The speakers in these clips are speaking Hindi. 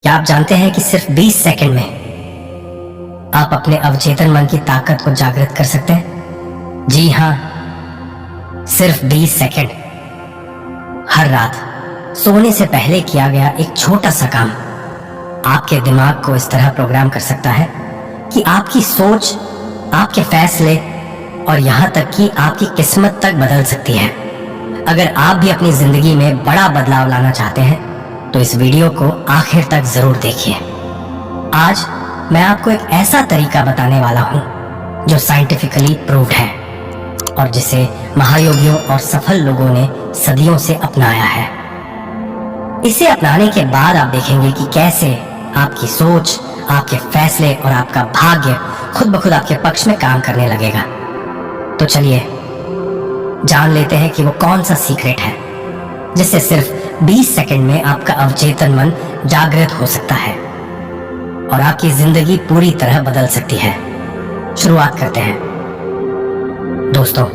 क्या आप जानते हैं कि सिर्फ 20 सेकंड में आप अपने अवचेतन मन की ताकत को जागृत कर सकते हैं? जी हां, सिर्फ 20 सेकंड। हर रात सोने से पहले किया गया एक छोटा सा काम आपके दिमाग को इस तरह प्रोग्राम कर सकता है कि आपकी सोच, आपके फैसले और यहां तक कि आपकी किस्मत तक बदल सकती है। अगर आप भी अपनी जिंदगी में बड़ा बदलाव लाना चाहते हैं तो इस वीडियो को आखिर तक जरूर देखिए। आज मैं आपको एक ऐसा तरीका बताने वाला हूं जो साइंटिफिकली प्रूव्ड है और जिसे महायोगियों और सफल लोगों ने सदियों से अपनाया है। इसे अपनाने के बाद आप देखेंगे कि कैसे आपकी सोच, आपके फैसले और आपका भाग्य खुद ब खुद आपके पक्ष में काम करने लगेगा। तो चलिए जान लेते हैं कि वो कौन सा सीक्रेट है जिससे सिर्फ 20 सेकंड में आपका अवचेतन मन जागृत हो सकता है और आपकी जिंदगी पूरी तरह बदल सकती है। शुरुआत करते हैं। दोस्तों,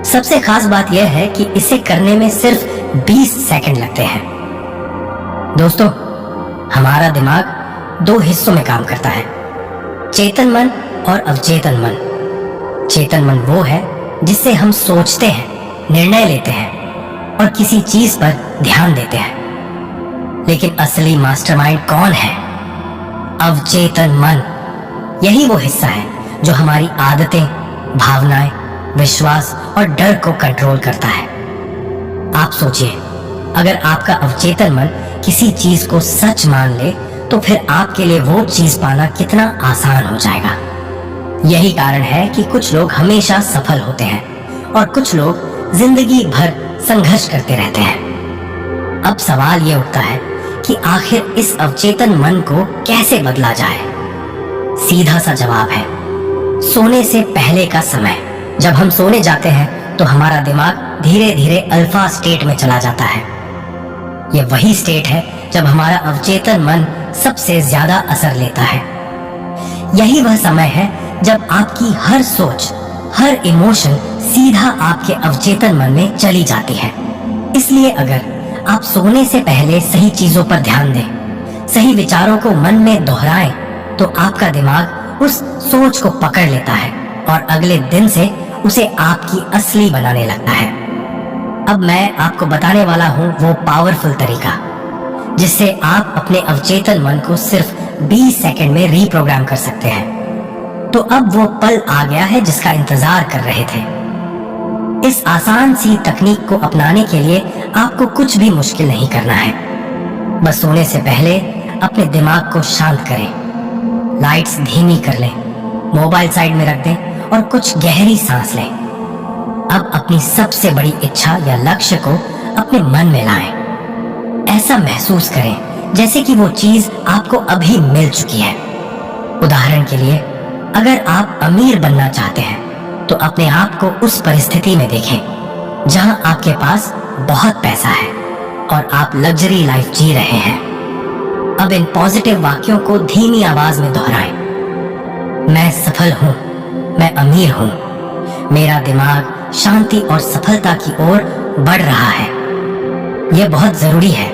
सबसे खास बात यह है कि इसे करने में सिर्फ 20 सेकंड लगते हैं। दोस्तों, हमारा दिमाग दो हिस्सों में काम करता है, चेतन मन और अवचेतन मन। चेतन मन वो है जिससे हम सोचते हैं, निर्णय लेते हैं और किसी चीज पर ध्यान देते हैं। लेकिन असली मास्टरमाइंड कौन है? अवचेतन मन। यही वो हिस्सा है जो हमारी आदतें, भावनाएं, विश्वास और डर को कंट्रोल करता है। आप सोचिए, अगर आपका अवचेतन मन किसी चीज को सच मान ले तो फिर आपके लिए वो चीज पाना कितना आसान हो जाएगा। यही कारण है कि कुछ लोग हमेशा सफल होते हैं और कुछ लोग जिंदगी भर संघर्ष करते रहते हैं। अब सवाल ये उठता है कि आखिर इस अवचेतन मन को कैसे बदला जाए? सीधा सा जवाब है सोने से पहले का समय। जब हम सोने जाते हैं तो हमारा दिमाग धीरे धीरे अल्फा स्टेट में चला जाता है। यह वही स्टेट है जब हमारा अवचेतन मन सबसे ज्यादा असर लेता है। यही वह समय है जब आपकी हर सोच, हर इमोशन सीधा आपके अवचेतन मन में चली जाती है। इसलिए अगर आप सोने से पहले सही चीजों पर ध्यान दें, सही विचारों को मन में दोहराएं, तो आपका दिमाग उस सोच को पकड़ लेता है और अगले दिन से उसे आपकी असली बनाने लगता है। अब मैं आपको बताने वाला हूँ वो पावरफुल तरीका जिससे आप अपने अवचेतन मन को सिर्फ 20 सेकंड में रीप्रोग्राम कर सकते हैं। तो अब वो पल आ गया है जिसका इंतजार कर रहे थे। इस आसान सी तकनीक को अपनाने के लिए आपको कुछ भी मुश्किल नहीं करना है। बस सोने से पहले अपने दिमाग को शांत करें, लाइट्स धीमी कर लें, मोबाइल साइड में रख दें और कुछ गहरी सांस लें। अब अपनी सबसे बड़ी इच्छा या लक्ष्य को अपने मन में लाएं। ऐसा महसूस करें जैसे कि वो चीज आपको अभी मिल चुकी है। उदाहरण के लिए, अगर आप अमीर बनना चाहते हैं तो अपने आप को उस परिस्थिति में देखें जहां आपके पास बहुत पैसा है और आप लग्जरी लाइफ जी रहे हैं। अब इन पॉजिटिव वाक्यों को धीमी आवाज में दोहराएं। मैं सफल हूं, मैं अमीर हूं, मेरा दिमाग शांति और सफलता की ओर बढ़ रहा है। यह बहुत जरूरी है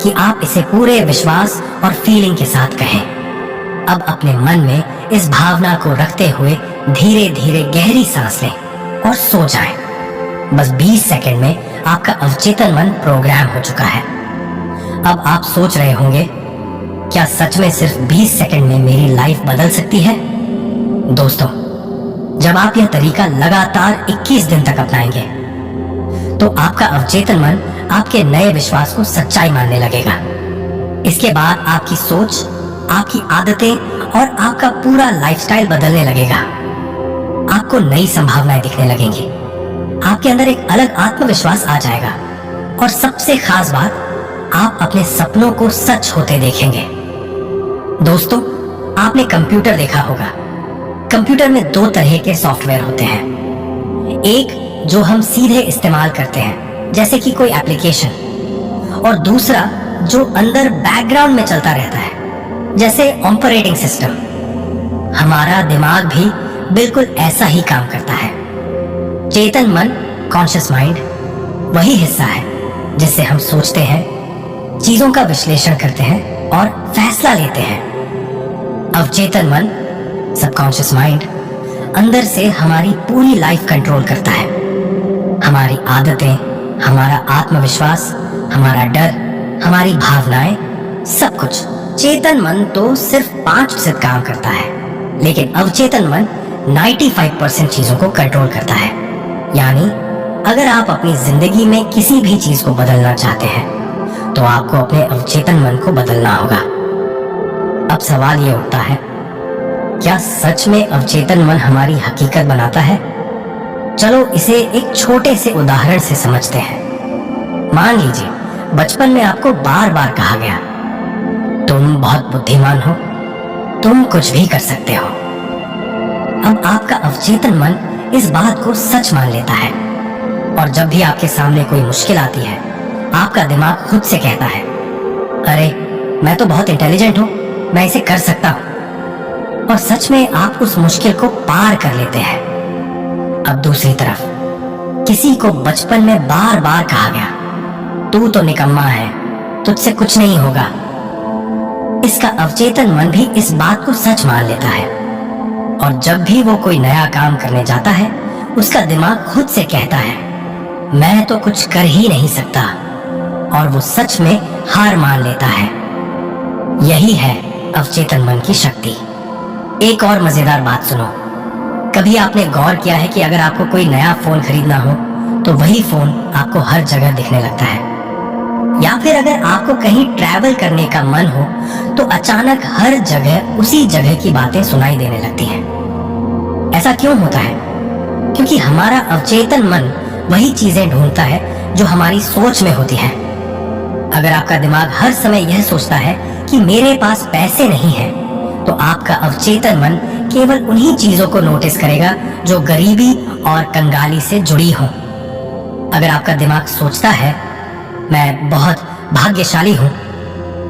कि आप इसे पूरे विश्वास और फीलिंग के साथ कहें। अब अपने मन में इस भावना को रखते हुए धीरे धीरे गहरी सांस लें और सो जाएं। बस 20 सेकंड में आपका अवचेतन मन प्रोग्राम हो चुका है। अब आप सोच रहे होंगे, क्या सच में सिर्फ 20 सेकंड में मेरी लाइफ बदल सकती है? दोस्तों, जब आप यह तरीका लगातार 21 दिन तक अपनाएंगे तो आपका अवचेतन मन आपके नए विश्वास को सच्चाई मानने लगेगा। इसके बाद आपकी सोच, आपकी आदतें और आपका पूरा लाइफस्टाइल बदलने लगेगा। आपको नई संभावनाएं दिखने लगेंगी, आपके अंदर एक अलग आत्मविश्वास आ जाएगा और सबसे खास बात, आप अपने सपनों को सच होते देखेंगे। दोस्तों, आपने कंप्यूटर देखा होगा। कंप्यूटर में दो तरह के सॉफ्टवेयर होते हैं। एक जो हम सीधे इस्तेमाल करते हैं जैसे कि कोई एप्लीकेशन, और दूसरा जो अंदर बैकग्राउंड में चलता रहता है जैसे ऑपरेटिंग सिस्टम। हमारा दिमाग भी बिल्कुल ऐसा ही काम करता है। चेतन मन, कॉन्शियस माइंड, वही हिस्सा है जिससे हम सोचते हैं, चीजों का विश्लेषण करते हैं और फैसला लेते हैं। अवचेतन मन, सबकॉन्शियस माइंड, अंदर से हमारी पूरी लाइफ कंट्रोल करता है। हमारी आदतें, हमारा आत्मविश्वास, हमारा डर, हमारी भावनाएं, सब कुछ। चेतन मन तो सिर्फ 5% काम करता है, लेकिन अवचेतन मन 95% चीजों को कंट्रोल करता है। यानी अगर आप अपनी जिंदगी में किसी भी चीज को बदलना चाहते हैं तो आपको अपने अवचेतन मन को बदलना होगा। अब सवाल ये उठता है, क्या सच में अवचेतन मन हमारी हकीकत बनाता है? चलो इसे एक छोटे से उदाहरण से समझते हैं। मान लीजिए बचपन में आपको बार बार कहा गया, तुम बहुत बुद्धिमान हो, तुम कुछ भी कर सकते हो। अब आपका अवचेतन मन इस बात को सच मान लेता है और जब भी आपके सामने कोई मुश्किल आती है, आपका दिमाग खुद से कहता है, अरे मैं तो बहुत इंटेलिजेंट हूं, मैं इसे कर सकता हूं। और सच में आप उस मुश्किल को पार कर लेते हैं। अब दूसरी तरफ किसी को बचपन में बार बार कहा गया, तू तो निकम्मा है, तुझसे कुछ नहीं होगा। इसका अवचेतन मन भी इस बात को सच मान लेता है और जब भी वो कोई नया काम करने जाता है, उसका दिमाग खुद से कहता है, मैं तो कुछ कर ही नहीं सकता, और वो सच में हार मान लेता है। यही है अवचेतन मन की शक्ति। एक और मजेदार बात सुनो। कभी आपने गौर किया है कि अगर आपको कोई नया फोन खरीदना हो तो वही फोन आपको हर जगह दिखने लगता है, या फिर अगर आपको कहीं ट्रैवल करने का मन हो तो अचानक हर जगह उसी जगह की बातें सुनाई देने लगती हैं। ऐसा क्यों होता है? क्योंकि हमारा अवचेतन मन वही चीजें ढूंढता है जो हमारी सोच में होती है। अगर आपका दिमाग हर समय यह सोचता है कि मेरे पास पैसे नहीं हैं, तो आपका अवचेतन मन केवल उन्हीं चीजों को नोटिस करेगा जो गरीबी और कंगाली से जुड़ी हों। अगर आपका दिमाग सोचता है मैं बहुत भाग्यशाली हूं,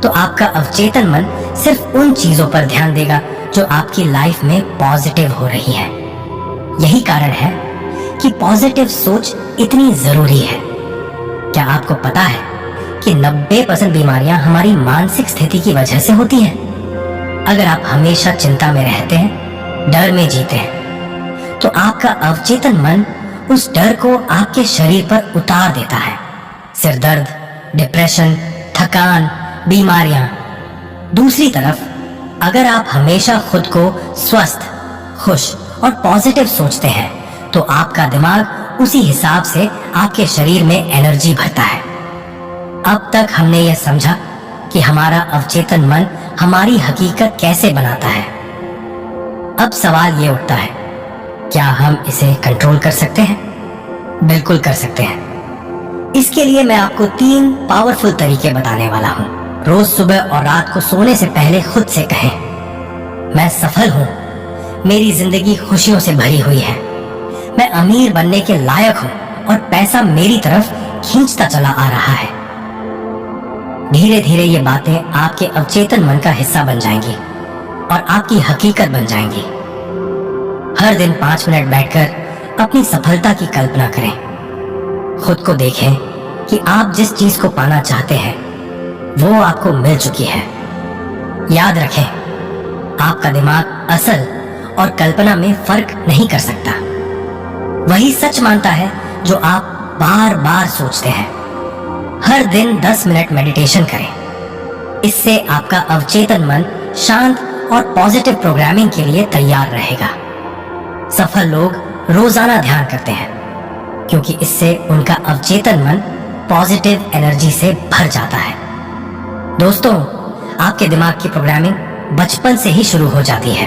तो आपका अवचेतन मन सिर्फ उन चीजों पर ध्यान देगा जो आपकी लाइफ में पॉजिटिव हो रही है। यही कारण है कि पॉजिटिव सोच इतनी जरूरी है। क्या आपको पता है कि 90% बीमारियां हमारी मानसिक स्थिति की वजह से होती हैं? अगर आप हमेशा चिंता में रहते हैं, डर में जीते हैं, तो आपका अवचेतन मन उस डर को आपके शरीर पर उतार देता है। सिर दर्द, डिप्रेशन, थकान, बीमारियां। दूसरी तरफ अगर आप हमेशा खुद को स्वस्थ, खुश और पॉजिटिव सोचते हैं, तो आपका दिमाग उसी हिसाब से आपके शरीर में एनर्जी भरता है। अब तक हमने यह समझा कि हमारा अवचेतन मन हमारी हकीकत कैसे बनाता है। अब सवाल ये उठता है, क्या हम इसे कंट्रोल कर सकते हैं? बिल्कुल कर सकते हैं। इसके लिए मैं आपको 3 पावरफुल तरीके बताने वाला हूँ। रोज सुबह और रात को सोने से पहले खुद से कहें, मैं सफल हूँ, मेरी जिंदगी खुशियों से भरी हुई है, मैं अमीर बनने के लायक हूँ और पैसा मेरी तरफ खींचता चला आ रहा है। धीरे धीरे ये बातें आपके अवचेतन मन का हिस्सा बन जाएंगी और आपकी हकीकत बन जाएंगी। हर दिन 5 मिनट बैठकर अपनी सफलता की कल्पना करें। खुद को देखें कि आप जिस चीज को पाना चाहते हैं वो आपको मिल चुकी है। याद रखें, आपका दिमाग असल और कल्पना में फर्क नहीं कर सकता। वही सच मानता है जो आप बार बार सोचते हैं। हर दिन 10 मिनट मेडिटेशन करें। इससे आपका अवचेतन मन शांत और पॉजिटिव प्रोग्रामिंग के लिए तैयार रहेगा। सफल लोग रोजाना ध्यान करते हैं क्योंकि इससे उनका अवचेतन मन पॉजिटिव एनर्जी से भर जाता है। दोस्तों, आपके दिमाग की प्रोग्रामिंग बचपन से ही शुरू हो जाती है।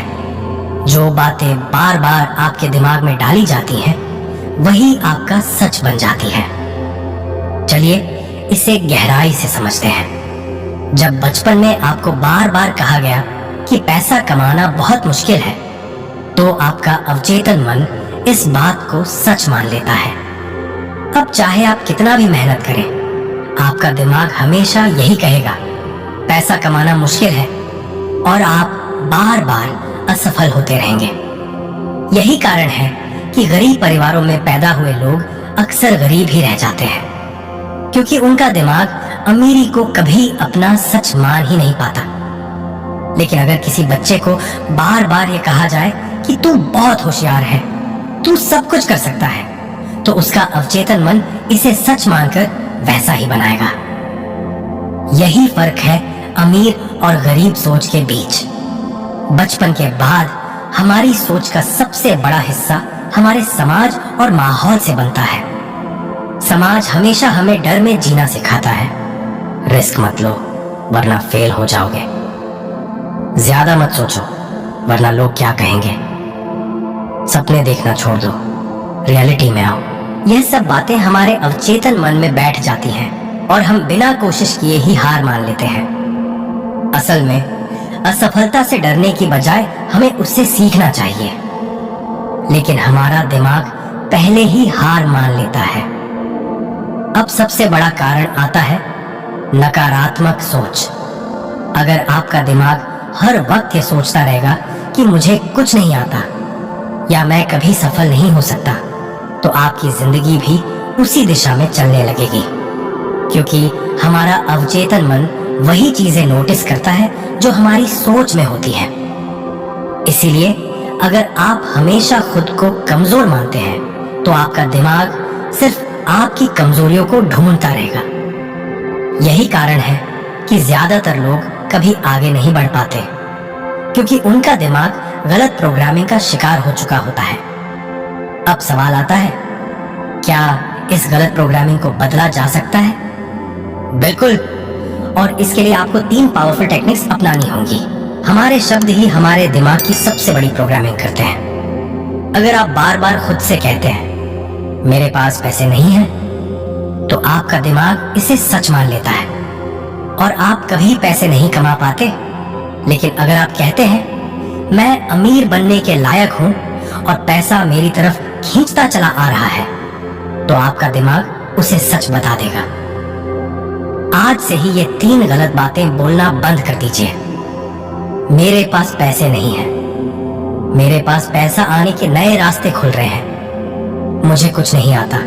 जो बातें बार बार आपके दिमाग में डाली जाती हैं, वही आपका सच बन जाती है। चलिए इसे गहराई से समझते हैं। जब बचपन में आपको बार बार कहा गया कि पैसा कमाना बहुत मुश्किल है, तो आपका अवचेतन मन इस बात को सच मान लेता है। अब चाहे आप कितना भी मेहनत करें, आपका दिमाग हमेशा यही कहेगा, पैसा कमाना मुश्किल है, और आप बार बार असफल होते रहेंगे। यही कारण है कि गरीब परिवारों में पैदा हुए लोग अक्सर गरीब ही रह जाते हैं, क्योंकि उनका दिमाग अमीरी को कभी अपना सच मान ही नहीं पाता। लेकिन अगर किसी बच्चे को बार बार ये कहा जाए कि तू बहुत होशियार है, तू सब कुछ कर सकता है, तो उसका अवचेतन मन इसे सच मानकर वैसा ही बनाएगा। यही फर्क है अमीर और गरीब सोच के बीच। बचपन के बाद हमारी सोच का सबसे बड़ा हिस्सा हमारे समाज और माहौल से बनता है। समाज हमेशा हमें डर में जीना सिखाता है। रिस्क मत लो वरना फेल हो जाओगे। ज्यादा मत सोचो वरना लोग क्या कहेंगे। सपने देखना छोड़ दो, रियलिटी में आओ। यह सब बातें हमारे अवचेतन मन में बैठ जाती हैं और हम बिना कोशिश किए ही हार मान लेते हैं। असल में असफलता से डरने की बजाय हमें उससे सीखना चाहिए। लेकिन हमारा दिमाग पहले ही हार मान लेता है। अब सबसे बड़ा कारण आता है नकारात्मक सोच। अगर आपका दिमाग हर वक्त ये सोचता रहेगा कि मुझे कुछ नहीं आता या मैं कभी सफल नहीं हो सकता, तो आपकी जिंदगी भी उसी दिशा में चलने लगेगी। क्योंकि हमारा अवचेतन मन वही चीजें नोटिस करता है जो हमारी सोच में होती हैं। इसीलिए अगर आप हमेशा खुद को कमजोर मानते हैं तो आपका दिमाग सिर्फ आपकी कमजोरियों को ढूंढता रहेगा। यही कारण है कि ज्यादातर लोग कभी आगे नहीं बढ़ पाते, क्योंकि उनका दिमाग गलत प्रोग्रामिंग का शिकार हो चुका होता है। अब सवाल आता है, क्या इस गलत प्रोग्रामिंग को बदला जा सकता है? बिल्कुल। और इसके लिए आपको 3 पावरफुल टेक्निक्स अपनानी होंगी। हमारे शब्द ही हमारे दिमाग की सबसे बड़ी प्रोग्रामिंग करते हैं। अगर आप बार बार खुद से कहते हैं मेरे पास पैसे नहीं हैं, तो आपका दिमाग इसे सच मान लेता है और आप कभी पैसे नहीं कमा पाते। लेकिन अगर आप कहते हैं मैं अमीर बनने के लायक हूं और पैसा मेरी तरफ खींचता चला आ रहा है, तो आपका दिमाग उसे सच बता देगा। आज से ही ये 3 गलत बातें बोलना बंद कर दीजिए। मेरे पास पैसे नहीं हैं, मेरे पास पैसा आने के नए रास्ते खुल रहे हैं, मुझे कुछ नहीं आता,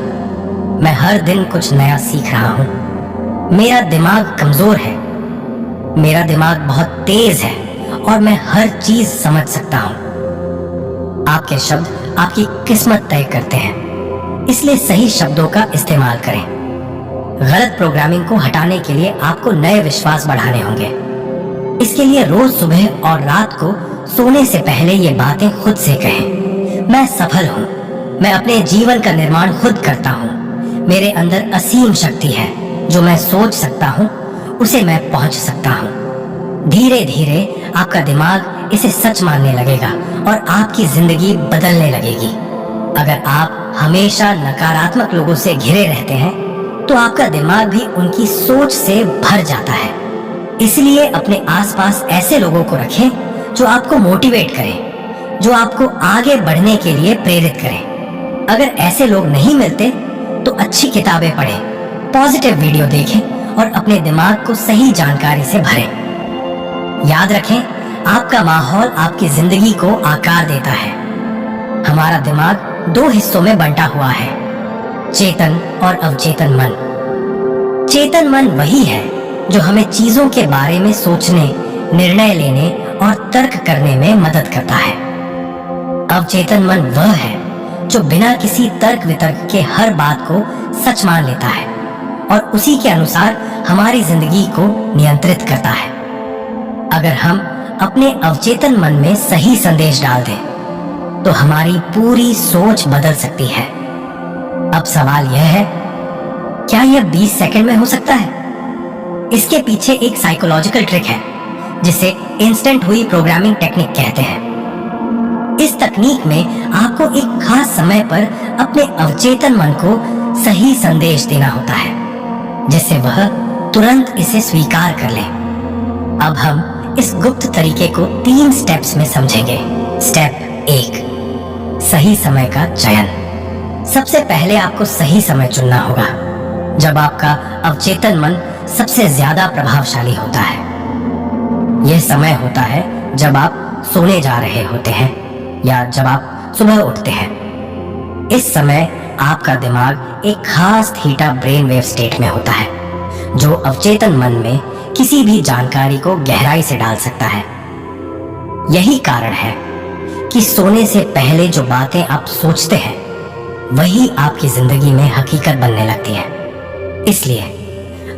मैं हर दिन कुछ नया सीख रहा हूं, मेरा दिमाग कमजोर है, मेरा दिमाग बहुत तेज है और मैं हर चीज समझ सकता हूं। आपके शब्द आपकी किस्मत तय करते हैं, इसलिए सही शब्दों का इस्तेमाल करें। गलत प्रोग्रामिंग को हटाने के लिए आपको नए विश्वास बढ़ाने होंगे। इसके लिए रोज सुबह और रात को सोने से पहले ये बातें खुद से कहें। मैं सफल हूँ, मैं अपने जीवन का निर्माण खुद करता हूँ, मेरे अंदर असीम शक्ति है, जो मैं सोच सकता हूँ उसे मैं पहुँच सकता हूँ। धीरे धीरे आपका दिमाग इसे सच मानने लगेगा और आपकी जिंदगी बदलने लगेगी। अगर आप हमेशा नकारात्मक लोगों से घिरे रहते हैं तो आपका दिमाग भी उनकी सोच से भर जाता है। इसलिए अपने आसपास ऐसे लोगों को रखें जो आपको मोटिवेट करें, जो आपको आगे बढ़ने के लिए प्रेरित करें। अगर ऐसे लोग नहीं मिलते तो अच्छी किताबें पढ़ें, पॉजिटिव वीडियो देखें और अपने दिमाग को सही जानकारी से भरें। याद रखें, आपका माहौल आपकी जिंदगी को आकार देता है। हमारा दिमाग 2 हिस्सों में बंटा हुआ है, चेतन और अवचेतन मन। चेतन मन वही है जो हमें चीजों के बारे में सोचने, निर्णय लेने और तर्क करने में मदद करता है। अवचेतन मन वह है जो बिना किसी तर्क वितर्क के हर बात को सच मान लेता है और उसी के अनुसार हमारी जिंदगी को नियंत्रित करता है। अगर हम अपने अवचेतन मन में सही संदेश डाल दें तो हमारी पूरी सोच बदल सकती है। अब सवाल यह है, क्या यह 20 सेकंड में हो सकता है? इसके पीछे एक साइकोलॉजिकल ट्रिक है जिसे इंस्टेंट हुई प्रोग्रामिंग टेक्निक कहते हैं। इस तकनीक में आपको एक खास समय पर अपने अवचेतन मन को सही संदेश देना होता है जिससे वह तुरंत इसे स्वीकार कर ले। अब हम इस गुप्त तरीके को 3 स्टेप्स में समझेंगे। स्टेप 1, सही समय का चयन। सबसे पहले आपको सही समय चुनना होगा जब आपका अवचेतन मन सबसे ज्यादा प्रभावशाली होता है। यह समय होता है जब आप सोने जा रहे होते हैं या जब आप सुबह उठते हैं। इस समय आपका दिमाग एक खास थीटा ब्रेन वेव स्टेट में होता है, जो अवचेतन मन में किसी भी जानकारी को गहराई से डाल सकता है। यही कारण है कि सोने से पहले जो बातें आप सोचते हैं वही आपकी जिंदगी में हकीकत बनने लगती है। इसलिए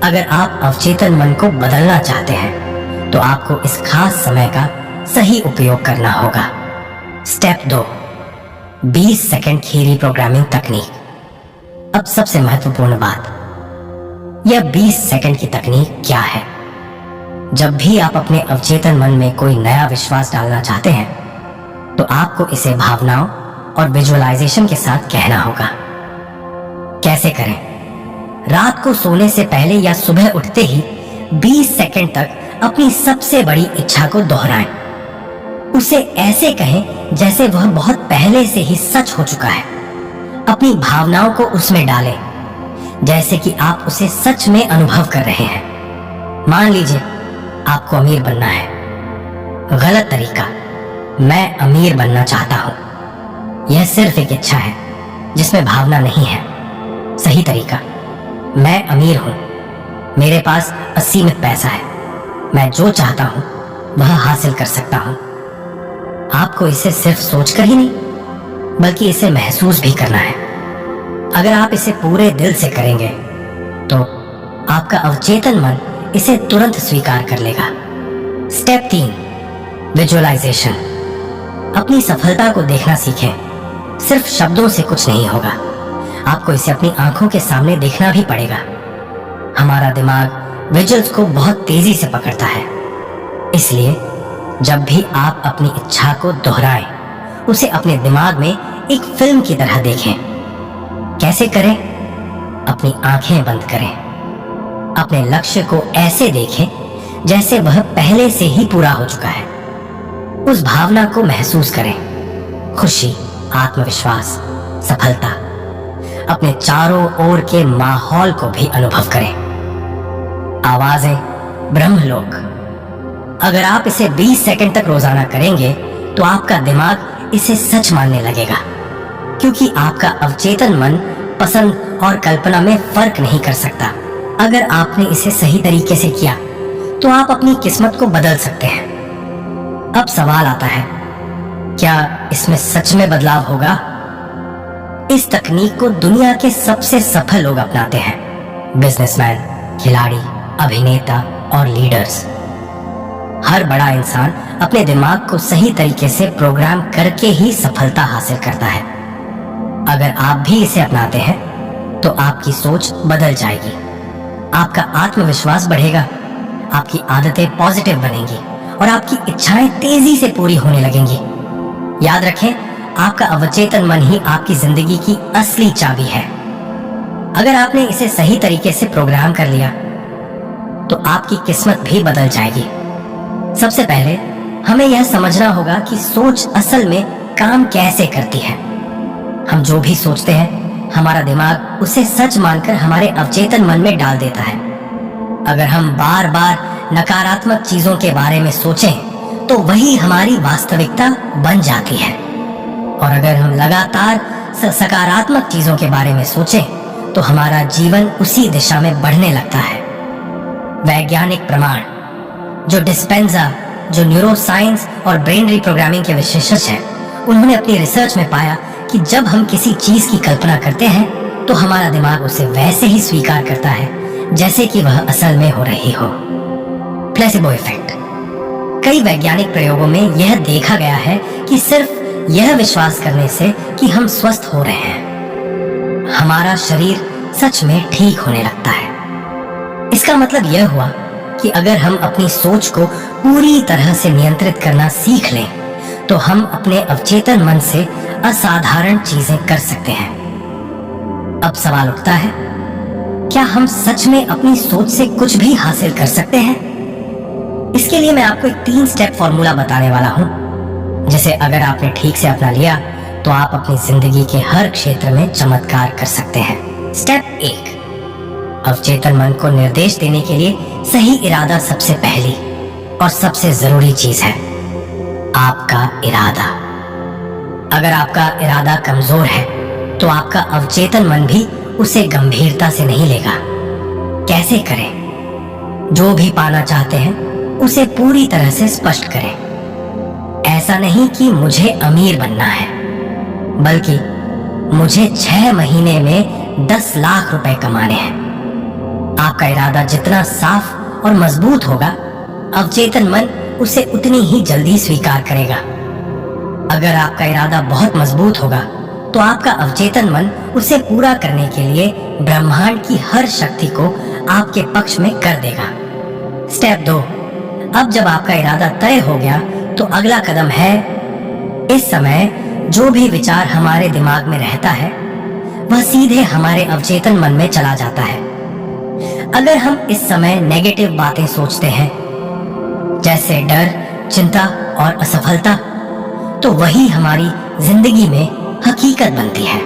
अगर आप अवचेतन मन को बदलना चाहते हैं तो आपको इस खास समय का सही उपयोग करना होगा। स्टेप 2, 20 सेकंड की रिप्रोग्रामिंग तकनीक। अब सबसे महत्वपूर्ण बात, यह 20 सेकंड की तकनीक क्या है? जब भी आप अपने अवचेतन मन में कोई नया विश्वास डालना चाहते हैं तो आपको इसे भावनाओं और विजुअलाइजेशन के साथ कहना होगा। कैसे करें? रात को सोने से पहले या सुबह उठते ही 20 सेकंड तक अपनी सबसे बड़ी इच्छा को दोहराएं। उसे ऐसे कहें जैसे वह बहुत पहले से ही सच हो चुका है। अपनी भावनाओं को उसमें डालें जैसे कि आप उसे सच में अनुभव कर रहे हैं। मान लीजिए आपको अमीर बनना है। गलत तरीका, मैं अमीर बनना चाहता हूं। यह सिर्फ एक इच्छा है जिसमें भावना नहीं है। सही तरीका, मैं अमीर हूं, मेरे पास असीमित पैसा है, मैं जो चाहता हूं वह हासिल कर सकता हूं। आपको इसे सिर्फ सोचकर ही नहीं बल्कि इसे महसूस भी करना है। अगर आप इसे पूरे दिल से करेंगे तो आपका अवचेतन मन इसे तुरंत स्वीकार कर लेगा। Step 3, visualisation. अपनी सफलता को देखना सीखें। सिर्फ शब्दों से कुछ नहीं होगा, आपको इसे अपनी आंखों के सामने देखना भी पड़ेगा। हमारा दिमाग विजुअल्स को बहुत तेजी से पकड़ता है, इसलिए जब भी आप अपनी इच्छा को दोहराएं, उसे अपने दिमाग में एक फिल्म की तरह देखें। कैसे करें? अपनी आंखें बंद करें। अपने लक्ष्य को ऐसे देखें जैसे वह पहले से ही पूरा हो चुका है। उस भावना को महसूस करें, खुशी, आत्मविश्वास, सफलता। अपने चारों ओर के माहौल को भी अनुभव करें। आवाजें, ब्रह्मलोक। अगर आप इसे 20 सेकंड तक रोजाना करेंगे तो आपका दिमाग इसे सच मानने लगेगा, क्योंकि आपका अवचेतन मन पसंद और कल्पना में फर्क नहीं कर सकता। अगर आपने इसे सही तरीके से किया तो आप अपनी किस्मत को बदल सकते हैं। अब सवाल आता है, क्या इसमें सच में बदलाव होगा? इस तकनीक को दुनिया के सबसे सफल लोग अपनाते हैं। बिजनेसमैन, खिलाड़ी, अभिनेता और लीडर्स। हर बड़ा इंसान अपने दिमाग को सही तरीके से प्रोग्राम करके ही सफलता हासिल करता है। अगर आप भी इसे अपनाते हैं तो आपकी सोच बदल जाएगी, आपका आत्मविश्वास बढ़ेगा, आपकी आदतें पॉजिटिव बनेंगी और आपकी इच्छाएं तेजी से पूरी होने लगेंगी। याद रखें, आपका अवचेतन मन ही आपकी जिंदगी की असली चाबी है। अगर आपने इसे सही तरीके से प्रोग्राम कर लिया तो आपकी किस्मत भी बदल जाएगी। सबसे पहले हमें यह समझना होगा कि सोच असल में काम कैसे करती है। हम जो भी सोचते हैं, हमारा दिमाग उसे सच मानकर हमारे अवचेतन मन में डाल देता है। अगर हम बार बार नकारात्मक चीजों के बारे में सोचें तो वही हमारी वास्तविकता बन जाती है, और अगर हम लगातार सकारात्मक चीजों के बारे में सोचें तो हमारा जीवन उसी दिशा में बढ़ने लगता है। वैज्ञानिक प्रमाण, जो डिस्पेंजा, जो न्यूरो साइंस और ब्रेन रिप्रोग्रामिंग के विशेषज्ञ हैं, उन्होंने अपनी रिसर्च में पाया कि जब हम किसी चीज की कल्पना करते हैं तो हमारा दिमाग उसे वैसे ही स्वीकार करता है जैसे कि वह असल में हो रही हो। Placebo effect. कई वैज्ञानिक प्रयोगों में यह देखा गया है कि सिर्फ यह विश्वास करने से कि हम स्वस्थ हो रहे हैं, हमारा शरीर सच में ठीक होने लगता है। इसका मतलब यह हुआ कि अगर हम अपनी सोच को पूरी तरह से नियंत्रित करना सीख लें तो हम अपने अवचेतन मन से असाधारण चीजें कर सकते हैं। अब सवाल उठता है, क्या हम सच में अपनी सोच से कुछ भी हासिल कर सकते हैं? इसके लिए मैं आपको एक 3 स्टेप फॉर्मूला बताने वाला हूं, जिसे अगर आपने ठीक से अपना लिया तो आप अपनी जिंदगी के हर क्षेत्र में चमत्कार कर सकते हैं। स्टेप 1, अवचेतन मन को निर्देश देने के लिए सही इरादा सबसे पहली और सबसे जरूरी चीज है। आपका इरादा। अगर आपका इरादा कमजोर है तो आपका अवचेतन मन भी उसे गंभीरता से नहीं लेगा। कैसे करें? जो भी पाना चाहते हैं उसे पूरी तरह से स्पष्ट करें। ऐसा नहीं कि मुझे अमीर बनना है, बल्कि मुझे 6 महीने में 10 लाख रुपए कमाने हैं। आपका इरादा जितना साफ और मजबूत होगा, अवचेतन मन उसे उतनी ही जल्दी स्वीकार करेगा। अगर आपका इरादा बहुत मजबूत होगा तो आपका अवचेतन मन उसे पूरा करने के लिए ब्रह्मांड की हर शक्ति को आपके पक्ष में कर देगा। स्टेप 2। अब जब आपका इरादा तय हो गया तो अगला कदम है, इस समय जो भी विचार हमारे दिमाग में रहता है वह सीधे हमारे अवचेतन मन में चला जाता है। अगर हम इस समय नेगेटिव बातें सोचते हैं, जैसे डर, चिंता और असफलता, तो वही हमारी जिंदगी में हकीकत बनती है।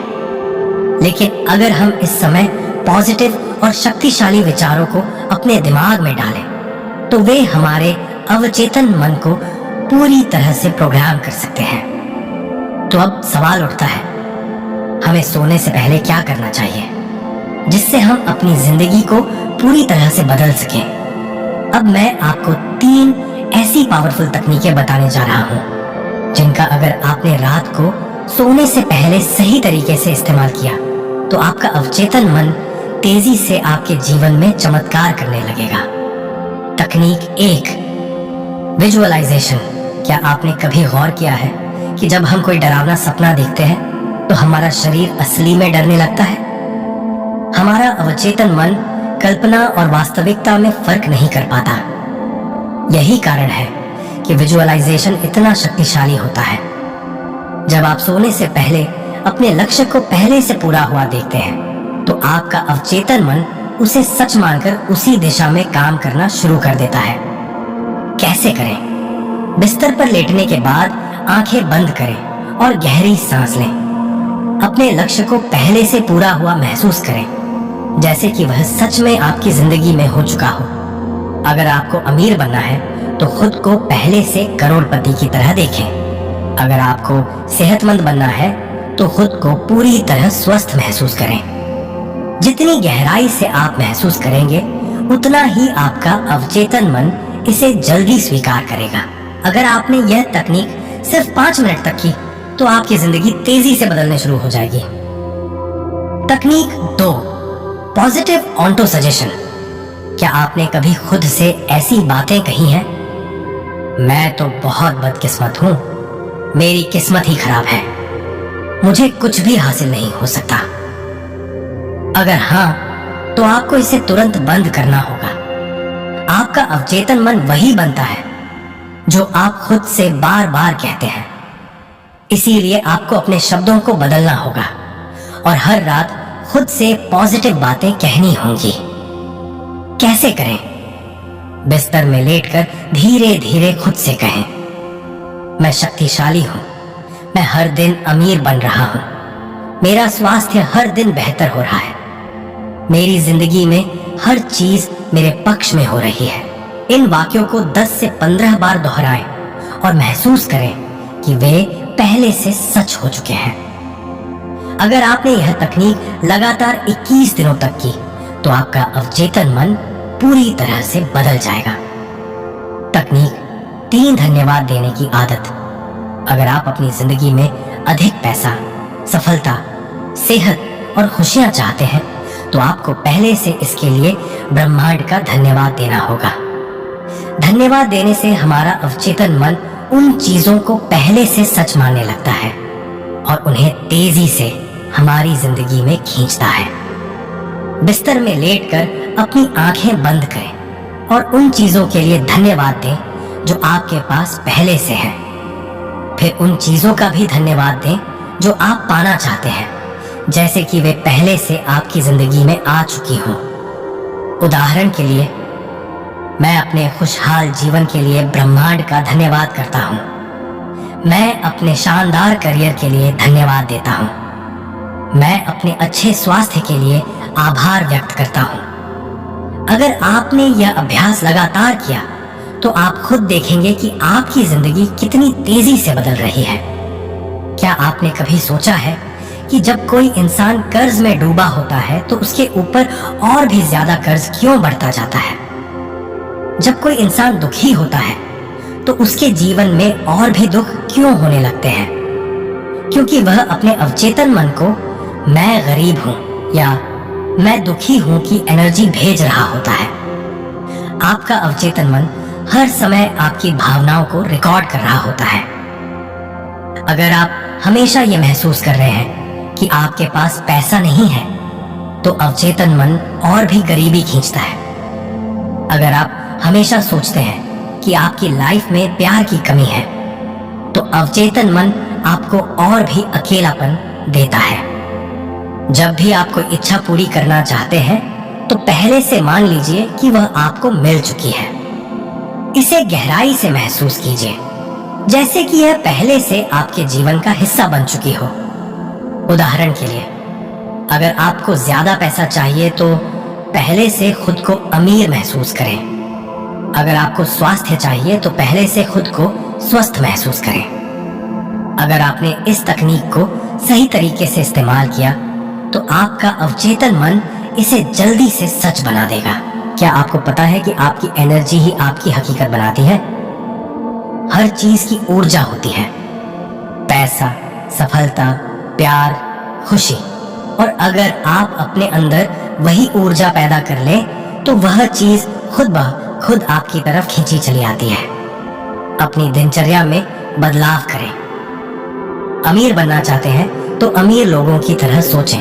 लेकिन अगर हम इस समय पॉजिटिव और शक्तिशाली विचारों को अपने दिमाग में डालें, तो वे हमारे अवचेतन मन को पूरी तरह से प्रोग्राम कर सकते हैं। तो अब सवाल उठता है, हमें सोने से पहले क्या करना चाहिए जिससे हम अपनी जिंदगी को पूरी तरह से बदल सकें? अब मैं आपको 3 ऐसी पावरफुल तकनीकें बताने जा रहा हूं जिनका अगर आपने रात को सोने से पहले सही तरीके से इस्तेमाल किया तो आपका अवचेतन मन तेजी से आपके जीवन में चमत्कार करने लगेगा। तकनीक 1, विजुअलाइजेशन। क्या आपने कभी गौर किया है कि जब हम कोई डरावना सपना देखते हैं तो हमारा शरीर असली में डरने लगता है? हमारा अवचेतन मन कल्पना और वास्तविकता में फर्क नहीं कर पाता। यही कारण है कि विजुअलाइजेशन इतना शक्तिशाली होता है। जब आप सोने से पहले अपने लक्ष्य को पहले से पूरा हुआ देखते हैं तो आपका अवचेतन मन उसे सच मानकर उसी दिशा में काम करना शुरू कर देता है। कैसे करें? बिस्तर पर लेटने के बाद आंखें बंद करें और गहरी सांस लें। अपने लक्ष्य को पहले से पूरा हुआ महसूस करें, जैसे कि वह सच में आपकी जिंदगी में हो चुका हो। अगर आपको अमीर बनना है तो खुद को पहले से करोड़पति की तरह देखें। अगर आपको सेहतमंद बनना है तो खुद को पूरी तरह स्वस्थ महसूस करें। जितनी गहराई से आप महसूस करेंगे उतना ही आपका अवचेतन मन इसे जल्दी स्वीकार करेगा। अगर आपने यह तकनीक सिर्फ 5 मिनट तक की तो आपकी जिंदगी तेजी से बदलने शुरू हो जाएगी। तकनीक 2, पॉजिटिव ऑटो सजेशन। क्या आपने कभी खुद से ऐसी बातें कही हैं? मैं तो बहुत बदकिस्मत हूं, मेरी किस्मत ही खराब है, मुझे कुछ भी हासिल नहीं हो सकता। अगर हाँ, तो आपको इसे तुरंत बंद करना होगा। आपका अवचेतन मन वही बनता है जो आप खुद से बार बार कहते हैं। इसीलिए आपको अपने शब्दों को बदलना होगा और हर रात खुद से पॉजिटिव बातें कहनी होंगी। कैसे करें? बिस्तर में लेटकर धीरे धीरे खुद से कहें, मैं शक्तिशाली हूं, मैं हर दिन अमीर बन रहा हूं, मेरा स्वास्थ्य हर दिन बेहतर हो रहा है, मेरी जिंदगी में हर चीज मेरे पक्ष में हो रही है। इन वाक्यों को 10 से 15 बार दोहराएं और महसूस करें कि वे पहले से सच हो चुके हैं। अगर आपने यह तकनीक लगातार 21 दिनों तक की तो आपका अवचेतन मन पूरी तरह से बदल जाएगा। तकनीक 3, धन्यवाद देने की आदत। अगर आप अपनी जिंदगी में अधिक पैसा, सफलता, सेहत और खुशियां चाहते हैं तो आपको पहले से इसके लिए ब्रह्मांड का धन्यवाद देना होगा। धन्यवाद देने से हमारा अवचेतन मन उन चीजों को पहले से सच मानने लगता है और उन्हें तेजी से हमारी जिंदगी में खींचता है। बिस्तर में लेटकर अपनी आंखें बंद करें और उन चीजों के लिए धन्यवाद दें जो आपके पास पहले से है। फिर उन चीजों का भी धन्यवाद दें जो आप पाना चाहते हैं, जैसे कि वे पहले से आपकी जिंदगी में आ चुकी हों। उदाहरण के लिए, मैं अपने खुशहाल जीवन के लिए ब्रह्मांड का धन्यवाद करता हूँ। मैं अपने शानदार करियर के लिए धन्यवाद देता हूँ। मैं अपने अच्छे स्वास्थ्य के लिए आभार व्यक्त करता हूँ। अगर आपने यह अभ्यास लगातार किया तो आप खुद देखेंगे कि आपकी जिंदगी कितनी तेजी से बदल रही है। क्या आपने कभी सोचा है कि जब कोई इंसान कर्ज में डूबा होता है तो उसके ऊपर और भी ज्यादा कर्ज क्यों बढ़ता जाता है? जब कोई इंसान दुखी होता है तो उसके जीवन में और भी दुख क्यों होने लगते हैं? क्योंकि वह अपने अवचेतन मन को मैं गरीब हूं या मैं दुखी हूं की एनर्जी भेज रहा होता है। आपका अवचेतन मन हर समय आपकी भावनाओं को रिकॉर्ड कर रहा होता है। अगर आप हमेशा ये महसूस कर रहे हैं कि आपके पास पैसा नहीं है, तो अवचेतन मन और भी गरीबी खींचता है। अगर आप हमेशा सोचते हैं कि आपकी लाइफ में प्यार की कमी है, तो अवचेतन मन आपको और भी अकेलापन देता है। जब भी आप कोई इच्छा पूरी करना चाहते हैं, तो पहले से मान लीजिए कि वह आपको मिल चुकी है। इसे गहराई से महसूस कीजिए, जैसे कि यह पहले से आपके जीवन का हिस्सा बन चुकी हो। उदाहरण के लिए, अगर आपको ज्यादा पैसा चाहिए तो पहले से खुद को अमीर महसूस करें। अगर आपको स्वास्थ्य चाहिए तो पहले से खुद को स्वस्थ महसूस करें। अगर आपने इस तकनीक को सही तरीके से इस्तेमाल किया, तो आपका अवचेतन मन इसे जल्दी से सच बना देगा। क्या आपको पता है कि आपकी एनर्जी ही आपकी हकीकत बनाती है? हर चीज की ऊर्जा होती है। पैसा, सफलता, प्यार, खुशी। और अगर आप अपने अंदर वही ऊर्जा पैदा कर लें, तो वह चीज खुद ब खुद आपकी तरफ खींची चली आती है। अपनी दिनचर्या में बदलाव करें। अमीर बनना चाहते हैं तो अमीर लोगों की तरह सोचें,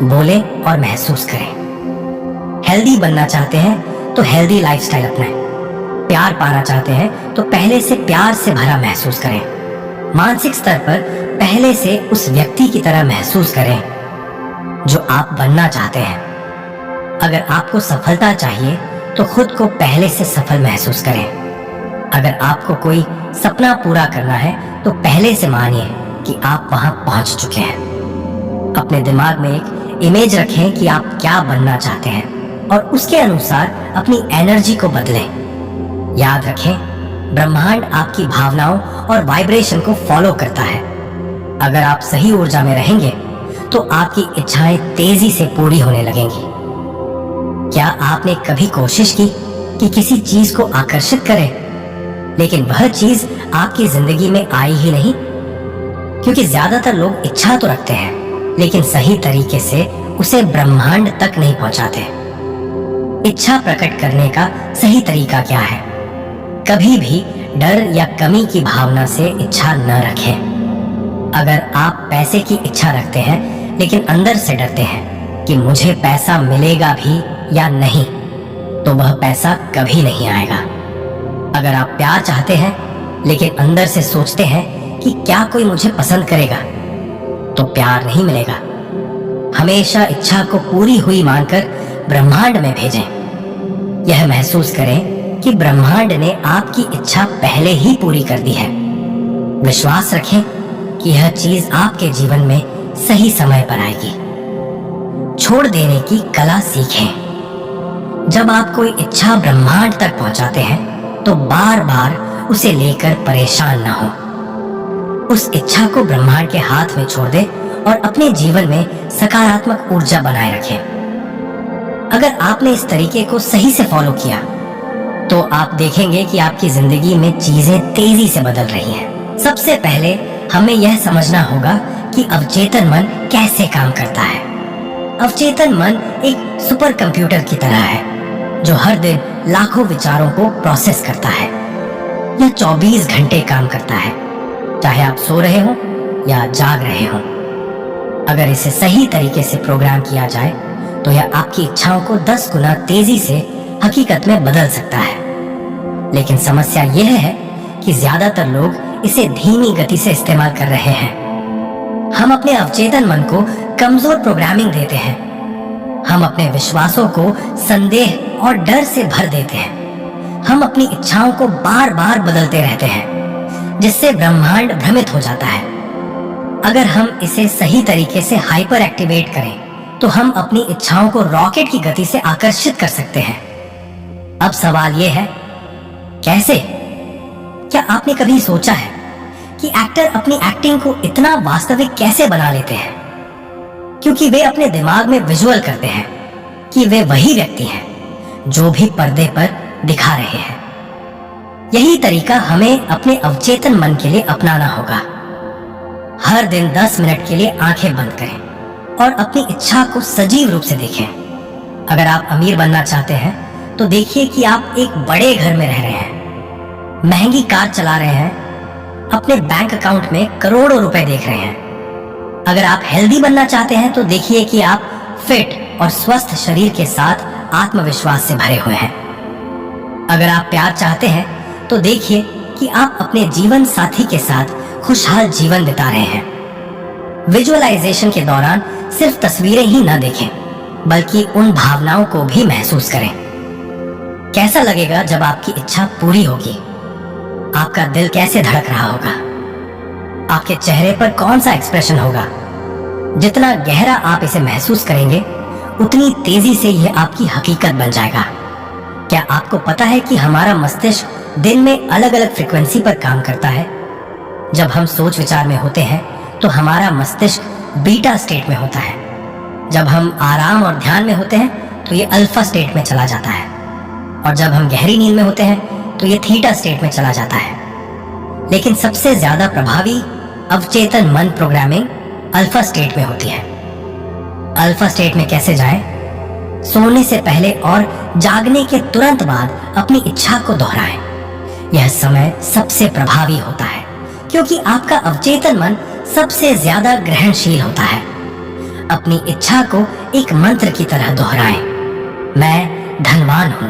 बोलें और महसूस करें। हेल्दी बनना चाहते हैं तो हेल्दी लाइफस्टाइल अपनाएं। प्यार पाना चाहते हैं तो पहले से प्यार से भरा महसूस करें। मानसिक स्तर पर पहले से उस व्यक्ति की तरह महसूस करें जो आप बनना चाहते हैं। अगर आपको सफलता चाहिए तो खुद को पहले से सफल महसूस करें। अगर आपको कोई सपना पूरा करना है तो पहले से मानिए कि आप वहां पहुंच चुके हैं। अपने दिमाग में एक इमेज रखें कि आप क्या बनना चाहते हैं और उसके अनुसार अपनी एनर्जी को बदलें। याद रखें, ब्रह्मांड आपकी भावनाओं और वाइब्रेशन को फॉलो करता है। अगर आप सही ऊर्जा में रहेंगे तो आपकी इच्छाएं तेजी से पूरी होने लगेंगी। क्या आपने कभी कोशिश की कि किसी चीज को आकर्षित करें, लेकिन वह चीज आपकी जिंदगी में आई ही नहीं? क्योंकि ज्यादातर लोग इच्छा तो रखते हैं, लेकिन सही तरीके से उसे ब्रह्मांड तक नहीं पहुंचाते। इच्छा प्रकट करने का सही तरीका क्या है? कभी भी डर या कमी की भावना से इच्छा न रखें। अगर आप पैसे की इच्छा रखते हैं लेकिन अंदर से डरते हैं कि मुझे पैसा मिलेगा भी या नहीं, तो वह पैसा कभी नहीं आएगा। अगर आप प्यार चाहते हैं लेकिन अंदर से सोचते हैं कि क्या कोई मुझे पसंद करेगा, तो प्यार नहीं मिलेगा। हमेशा इच्छा को पूरी हुई मानकर ब्रह्मांड में भेजें। यह महसूस करें कि ब्रह्मांड ने आपकी इच्छा पहले ही पूरी कर दी है। विश्वास रखें कि यह चीज आपके जीवन में सही समय पर आएगी। छोड़ देने की कला सीखें। जब आप कोई इच्छा ब्रह्मांड तक पहुंचाते हैं तो बार बार उसे लेकर परेशान ना हो। उस इच्छा को ब्रह्मांड के हाथ में छोड़ दें और अपने जीवन में सकारात्मक ऊर्जा बनाए रखें। अगर आपने इस तरीके को सही से फॉलो किया तो आप देखेंगे कि आपकी जिंदगी में चीजें तेजी से बदल रही हैं। सबसे पहले हमें यह समझना होगा कि अवचेतन मन कैसे काम करता है। अवचेतन मन एक सुपर कंप्यूटर की तरह है जो हर दिन लाखों विचारों को प्रोसेस करता है। यह 24 घंटे काम करता है, चाहे आप सो रहे हो या जाग रहे हो। अगर इसे सही तरीके से प्रोग्राम किया जाए तो यह आपकी इच्छाओं को 10 गुना तेजी से हकीकत में बदल सकता है। लेकिन समस्या यह है कि ज्यादातर लोग इसे धीमी गति से इस्तेमाल कर रहे हैं। हम अपने अवचेतन मन को कमजोर प्रोग्रामिंग देते हैं। हम अपने विश्वासों को संदेह और डर से भर देते हैं। हम अपनी इच्छाओं को बार बार बदलते रहते हैं, जिससे ब्रह्मांड भ्रमित हो जाता है। अगर हम इसे सही तरीके से हाइपर एक्टिवेट करें तो हम अपनी इच्छाओं को रॉकेट की गति से आकर्षित कर सकते हैं। अब सवाल यह है, कैसे? क्या आपने कभी सोचा है कि एक्टर अपनी एक्टिंग को इतना वास्तविक कैसे बना लेते हैं? क्योंकि वे अपने दिमाग में विजुअल करते हैं कि वे वही व्यक्ति हैं जो भी पर्दे पर दिखा रहे हैं। यही तरीका हमें अपने अवचेतन मन के लिए अपनाना होगा। हर दिन 10 मिनट के लिए आंखें बंद करें और अपनी इच्छा को सजीव रूप से देखें। अगर आप अमीर बनना चाहते हैं तो देखिए कि आप एक बड़े घर में रह रहे हैं, महंगी कार चला रहे हैं, अपने बैंक अकाउंट में करोड़ों रुपए देख रहे हैं। अगर आप हेल्दी बनना चाहते हैं तो देखिए कि आप फिट और स्वस्थ शरीर के साथ आत्मविश्वास से भरे हुए हैं। अगर आप प्यार चाहते हैं तो देखिए कि आप अपने जीवन साथी के साथ खुशहाल जीवन बिता रहे हैं। विजुअलाइजेशन के दौरान सिर्फ तस्वीरें ही ना देखें, बल्कि उन भावनाओं को भी महसूस करें। कैसा लगेगा जब आपकी इच्छा पूरी होगी? आपका दिल कैसे धड़क रहा होगा? आपके चेहरे पर कौन सा एक्सप्रेशन होगा? जितना गहरा आप इसे महसूस करेंगे, उतनी तेजी से यह आपकी हकीकत बन जाएगा। क्या आपको पता है कि हमारा मस्तिष्क दिन में अलग अलग फ्रीक्वेंसी पर काम करता है? जब हम सोच विचार में होते हैं तो हमारा मस्तिष्क बीटा स्टेट में होता है। जब हम आराम और ध्यान में होते हैं तो ये अल्फा स्टेट में चला जाता है, और जब हम गहरी नींद में होते हैं तो ये थीटा स्टेट में चला जाता है। लेकिन सबसे ज्यादा प्रभावी अवचेतन मन प्रोग्रामिंग अल्फा स्टेट में होती है। अल्फा स्टेट में कैसे जाएं? सोने से पहले और जागने के तुरंत बाद अपनी इच्छा को दोहराएं। यह समय सबसे प्रभावी होता है क्योंकि आपका अवचेतन मन सबसे ज्यादा ग्रहणशील होता है। अपनी इच्छा को एक मंत्र की तरह दोहराएं। मैं धनवान हूं,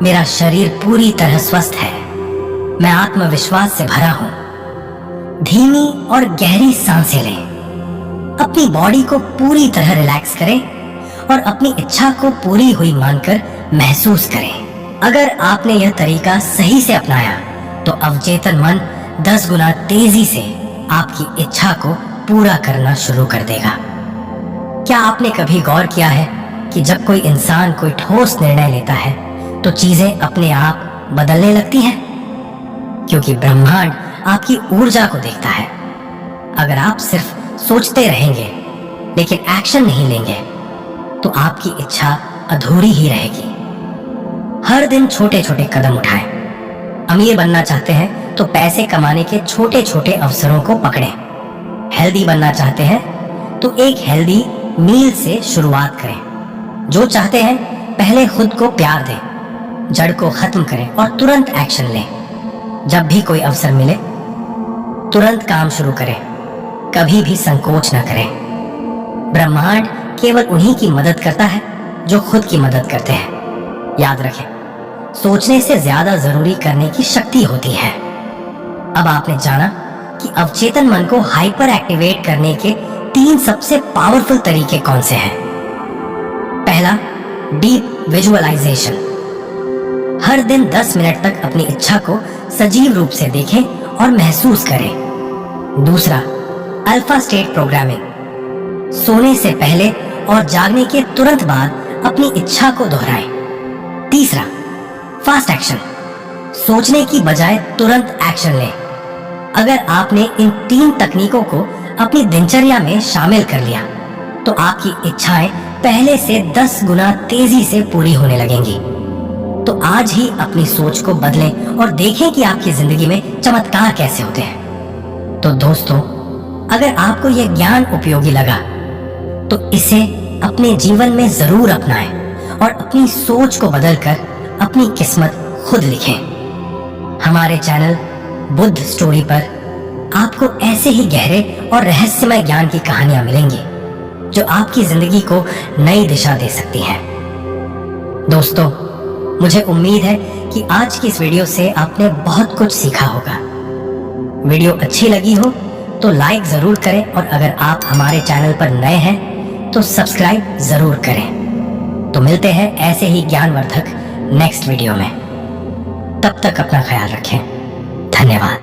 मेरा शरीर पूरी तरह स्वस्थ है, मैं आत्मविश्वास से भरा हूं। धीमी और गहरी सांसें लें, अपनी बॉडी को पूरी तरह रिलैक्स करें और अपनी इच्छा को पूरी हुई मानकर महसूस करें। अगर आपने यह तरीका सही से अपनाया तो अवचेतन मन 10 गुना तेजी से आपकी इच्छा को पूरा करना शुरू कर देगा। क्या आपने कभी गौर किया है कि जब कोई इंसान कोई ठोस निर्णय लेता है तो चीजें अपने आप बदलने लगती हैं? क्योंकि ब्रह्मांड आपकी ऊर्जा को देखता है। अगर आप सिर्फ सोचते रहेंगे लेकिन एक्शन नहीं लेंगे तो आपकी इच्छा अधूरी ही रहेगी। हर दिन छोटे छोटे कदम उठाएं। अमीर बनना चाहते हैं तो पैसे कमाने के छोटे छोटे अवसरों को पकड़ें। हेल्दी बनना चाहते हैं तो एक हेल्दी मील से शुरुआत करें। जो चाहते हैं पहले खुद को प्यार दें, जड़ को खत्म करें और तुरंत एक्शन लें। जब भी कोई अवसर मिले तुरंत काम शुरू करें, कभी भी संकोच न करें। ब्रह्मांड केवल उन्हीं की मदद करता है जो खुद की मदद करते हैं। याद रखें, सोचने से ज्यादा जरूरी करने की शक्ति होती है। अब आपने जाना कि अवचेतन मन को हाइपर एक्टिवेट करने के 3 सबसे पावरफुल तरीके कौन से हैं। पहला, डीप विजुअलाइजेशन। हर दिन 10 मिनट तक अपनी इच्छा को सजीव रूप से देखें और महसूस करें। दूसरा, अल्फा स्टेट प्रोग्रामिंग। सोने से पहले और जागने के तुरंत बाद अपनी इच्छा को दोहराएं। तीसरा, फास्ट एक्शन। सोचने की बजाय तुरंत एक्शन लें। अगर आपने इन 3 तकनीकों को अपनी दिनचर्या में शामिल कर लिया तो आपकी इच्छाएं पहले से 10 गुना तेजी से पूरी होने लगेंगी। तो आज ही अपनी सोच को बदलें और देखें कि आपकी जिंदगी में चमत्कार कैसे होते हैं। तो दोस्तों, अगर आपको यह ज्ञान उपयोगी लगा तो इसे अपने जीवन में जरूर अपनाएं और अपनी सोच को बदलकर अपनी किस्मत खुद लिखें। हमारे चैनल बुद्ध स्टोरी पर आपको ऐसे ही गहरे और रहस्यमय ज्ञान की कहानियां मिलेंगी जो आपकी जिंदगी को नई दिशा दे सकती हैं। दोस्तों, मुझे उम्मीद है कि आज की इस वीडियो से आपने बहुत कुछ सीखा होगा। वीडियो अच्छी लगी हो तो लाइक जरूर करें और अगर आप हमारे चैनल पर नए हैं तो सब्सक्राइब जरूर करें। तो मिलते हैं ऐसे ही ज्ञानवर्धक नेक्स्ट वीडियो में। तब तक अपना ख्याल रखें। धन्यवाद।